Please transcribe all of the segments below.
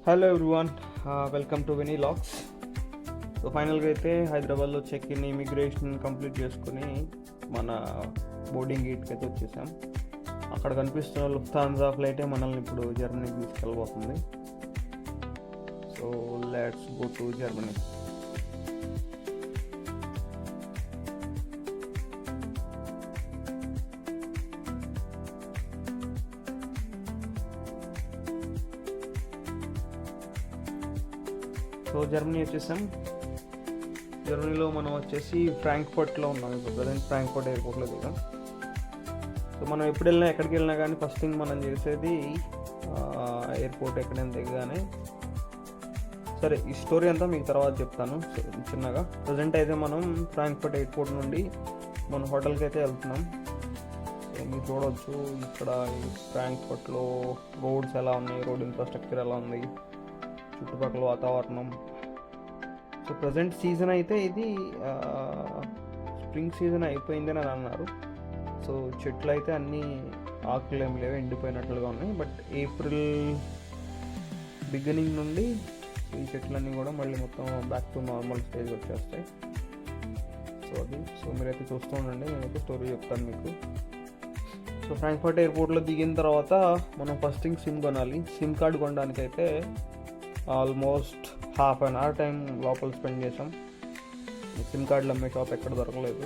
Hello everyone, welcome to వినీ లాక్స్. So ఫైనల్గా అయితే హైదరాబాద్లో చెక్ ఇన్ ఇమిగ్రేషన్ కంప్లీట్ చేసుకుని మన బోర్డింగ్ గేట్కి అయితే వచ్చేసాం. అక్కడ కనిపిస్తున్న లుఫ్తాన్జా ఫ్లైటే మనల్ని ఇప్పుడు జర్మనీకి తీసుకెళ్ళబోతుంది. So let's go to Germany. So Germany వచ్చేసాం. జర్మనీలో మనం వచ్చేసి ఫ్రాంక్ఫర్ట్లో ఉన్నాం. ఇప్పుడు ప్రజెంట్ ఫ్రాంక్ఫర్ట్ ఎయిర్పోర్ట్లో దిగాం. సో మనం ఎప్పుడు వెళ్ళినా ఎక్కడికి వెళ్ళినా కానీ ఫస్ట్ థింగ్ మనం చేసేది ఎయిర్పోర్ట్ ఎక్కడైనా దిగగానే, సరే ఈ స్టోరీ అంతా మీకు తర్వాత చెప్తాను చిన్నగా. ప్రజెంట్ అయితే మనం ఫ్రాంక్ఫర్ట్ ఎయిర్పోర్ట్ నుండి మన హోటల్కి అయితే వెళ్తున్నాం. సో మీరు చూడవచ్చు ఇక్కడ ఫ్రాంక్ఫర్ట్లో రోడ్స్ ఎలా ఉన్నాయి, రోడ్ ఇన్ఫ్రాస్ట్రక్చర్ ఎలా ఉంది, చుట్టుపక్కల వాతావరణం. సో ప్రజెంట్ సీజన్ అయితే ఇది స్ప్రింగ్ సీజన్ అయిపోయిందని అని అన్నారు. సో చెట్లు అయితే అన్నీ ఆకులు ఏమి లేవు, ఎండిపోయినట్లుగా ఉన్నాయి. బట్ ఏప్రిల్ బిగినింగ్ నుండి ఈ చెట్లన్నీ కూడా మళ్ళీ మొత్తం బ్యాక్ టు నార్మల్ స్టేజ్ వచ్చేస్తాయి. సో మీరైతే చూస్తూ ఉండండి, నేనైతే స్టోరీ చెప్తాను మీకు. సో ఫ్రాంక్ఫర్ట్ ఎయిర్పోర్ట్లో దిగిన తర్వాత మనం ఫస్ట్ థింగ్ సిమ్ కొనాలి. సిమ్ కార్డ్ కొనడానికి అయితే almost half an hour time లోపల స్పెండ్ చేసాం. సిమ్ కార్డులు అమ్మే షాప్ ఎక్కడ దొరకలేదు.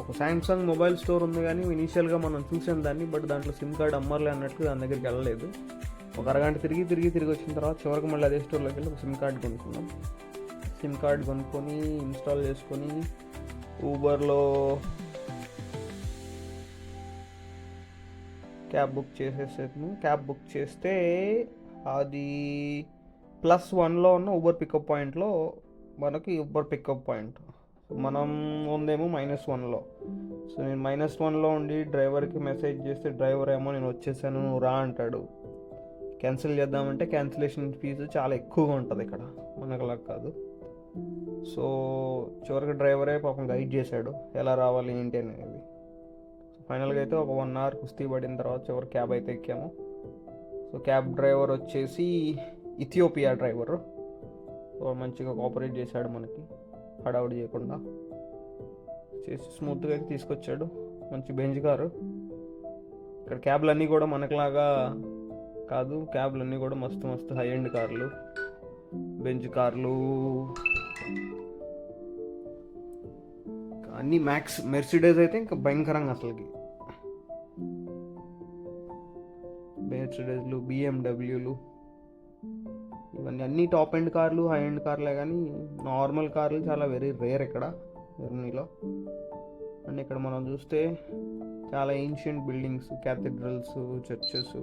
ఒక శాంసంగ్ మొబైల్ స్టోర్ ఉంది, కానీ ఇనీషియల్గా మనం చూసాం దాన్ని, బట్ దాంట్లో సిమ్ కార్డ్ అమ్మర్లే అన్నట్లు దాని దగ్గరికి వెళ్ళలేదు. ఒక అరగంట తిరిగి వచ్చిన తర్వాత చివరికి మళ్ళీ అదే స్టోర్లోకి వెళ్ళి ఒక సిమ్ కార్డ్ కొనుక్కున్నాం. సిమ్ కార్డ్ కొనుక్కొని ఇన్స్టాల్ చేసుకొని ఊబర్లో క్యాబ్ బుక్ చేసేసాను. క్యాబ్ బుక్ చేస్తే అది +1లో ఉన్న ఊబర్ పికప్ పాయింట్లో మనకి ఊబర్ పికప్ పాయింట్, మనం ఉందేమో -1లో. సో నేను -1లో ఉండి డ్రైవర్కి మెసేజ్ చేస్తే డ్రైవర్ ఏమో నేను వచ్చేసాను నువ్వు రా అంటాడు. క్యాన్సిల్ చేద్దామంటే క్యాన్సిలేషన్ ఫీజు చాలా ఎక్కువగా ఉంటుంది ఇక్కడ, మనకులా కాదు. సో చివరికి డ్రైవరే పాపం గైడ్ చేశాడు ఎలా రావాలి ఏంటి అనేది. ఫైనల్గా అయితే ఒక 1 అవర్ కుస్తీ పడిన తర్వాత చివరి క్యాబ్ అయితే ఎక్కాము. సో క్యాబ్ డ్రైవర్ వచ్చేసి ఇథియోపియా డ్రైవరు. సో మంచిగా కోఆపరేట్ చేశాడు, మనకి హడావుడి చేయకుండా చేసి స్మూత్గా అయితే తీసుకొచ్చాడు. మంచి బెంజ్ కారు. ఇక్కడ క్యాబ్లన్నీ కూడా మనకులాగా కాదు, క్యాబ్లన్నీ కూడా మస్తు హై ఎండ్ కార్లు, బెంజ్ కార్లు అన్నీ మ్యాక్స్. మెర్సిడీస్ అయితే ఇంకా భయంకరంగా అసలుకి, మెర్సిడీస్లు, బిఎండబ్ల్యూలు, ఇవన్నీ అన్నీ టాప్ ఎండ్ కార్లు, హై ఎండ్ కార్లే. కానీ నార్మల్ కార్లు చాలా వెరీ రేర్ ఇక్కడ జర్మనీలో. అండ్ ఇక్కడ మనం చూస్తే చాలా ancient buildings, cathedrals, churches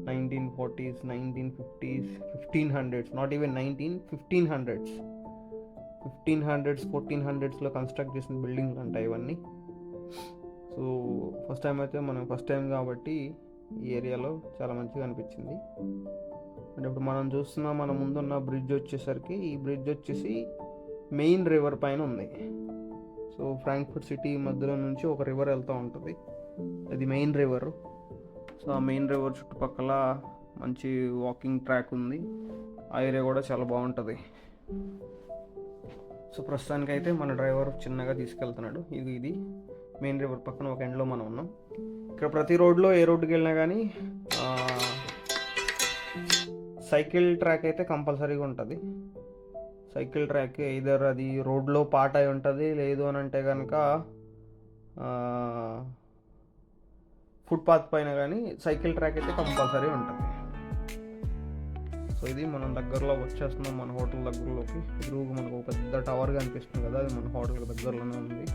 1940s, 1950s, 1500s, not even 1500s, 1400sలో కన్స్ట్రక్ట్ చేసిన బిల్డింగ్లు అంటాయి ఇవన్నీ. సో ఫస్ట్ టైం కాబట్టి ఈ ఏరియాలో చాలా మంచిగా అనిపించింది. అంటే ఇప్పుడు మనం చూస్తున్న మన ముందున్న బ్రిడ్జ్ వచ్చేసరికి, ఈ బ్రిడ్జ్ వచ్చేసి మెయిన్ రివర్ పైన ఉంది. సో ఫ్రాంక్ఫర్ట్ సిటీ మధ్యలో నుంచి ఒక రివర్ వెళ్తూ ఉంటుంది, అది మెయిన్ రివర్. సో ఆ మెయిన్ రివర్ చుట్టుపక్కల మంచి వాకింగ్ ట్రాక్ ఉంది, ఆ ఏరియా కూడా చాలా బాగుంటుంది. సో ప్రస్తుతానికైతే మన డ్రైవర్ చిన్నగా తీసుకెళ్తున్నాడు. ఇది మెయిన్ రివర్ పక్కన ఒక ఎండ్లో మనం ఉన్నాం. ఇక్కడ ప్రతి రోడ్లో ఏ రోడ్డుకి వెళ్ళినా కానీ సైకిల్ ట్రాక్ అయితే కంపల్సరీగా ఉంటుంది. సైకిల్ ట్రాక్ ఇదర్ అది రోడ్లో పార్ట్ అయి ఉంటుంది, లేదు అని అంటే కనుక ఫుట్పాత్ పైన కానీ సైకిల్ ట్రాక్ అయితే కంపల్సరీ ఉంటుంది. సో ఇది మనం దగ్గరలో వచ్చేస్తున్నాం, మన హోటల్ దగ్గరలోకి. ఎదురుగా మనకు ఒక పెద్ద టవర్ కనిపిస్తుంది కదా, అది మన హోటల్కి దగ్గరలోనే ఉంది.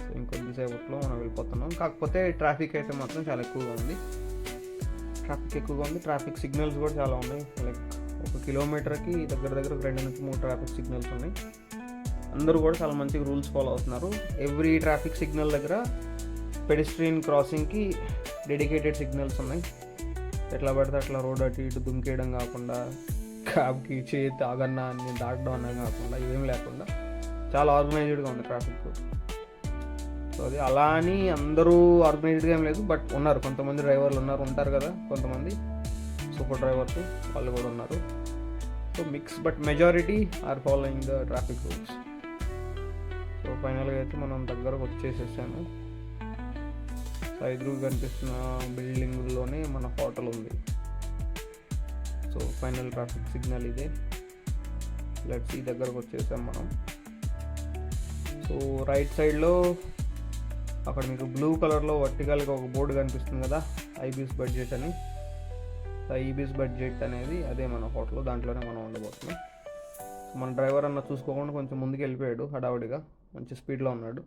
సో ఇంకొద్దిసేపట్లో మనం వెళ్ళిపోతున్నాం. కాకపోతే ట్రాఫిక్ అయితే మాత్రం చాలా ఎక్కువగా ఉంది. ట్రాఫిక్ సిగ్నల్స్ కూడా చాలా ఉన్నాయి. లైక్ 1 కిలోమీటర్కి దగ్గర 2 నుంచి 3 ట్రాఫిక్ సిగ్నల్స్ ఉన్నాయి. అందరూ కూడా చాలా మంచిగా రూల్స్ ఫాలో అవుతున్నారు. ఎవ్రీ ట్రాఫిక్ సిగ్నల్ దగ్గర పెడిస్ట్రియన్ క్రాసింగ్కి డెడికేటెడ్ సిగ్నల్స్ ఉన్నాయి. ఎట్లా పడితే అట్లా రోడ్ అటు ఇటు దుంకేయడం కాకుండా, క్యాబ్కి చేతి ఆగన్నా అని దాటడం అన్నా కాకుండా, ఇవేం లేకుండా చాలా ఆర్గనైజ్డ్గా ఉంది ట్రాఫిక్. సో అది అలా అని అందరూ ఆర్గనైజ్డ్గా ఏం లేదు, బట్ ఉన్నారు కొంతమంది డ్రైవర్లు ఉంటారు కదా కొంతమంది, సూపర్ డ్రైవర్స్ వాళ్ళు కూడా ఉన్నారు. So mix but majority are following the traffic rules. So ఫైనల్గా అయితే మనం దగ్గరకు వచ్చేసేసాము. సో ఎదురుగా కనిపిస్తున్న బిల్డింగ్లోనే మన హోటల్ ఉంది. సో ఫైనల్ ట్రాఫిక్ సిగ్నల్ ఇదే. లెట్స్ ఈ దగ్గరకు వచ్చేసాం మనం. సో రైట్ సైడ్లో అక్కడ మీకు బ్లూ కలర్లో వర్టికల్గా ఒక బోర్డు కనిపిస్తుంది కదా, ఐబీస్ బడ్జెట్ అని. ఐబీస్ బడ్జెట్ అనేది అదే మన హోటల్, దాంట్లోనే మనం ఉండబోతున్నాం. మన డ్రైవర్ అన్న చూసుకోకుండా కొంచెం ముందుకు వెళ్ళిపోయాడు హడావుడిగా, మంచి స్పీడ్లో ఉన్నాడు.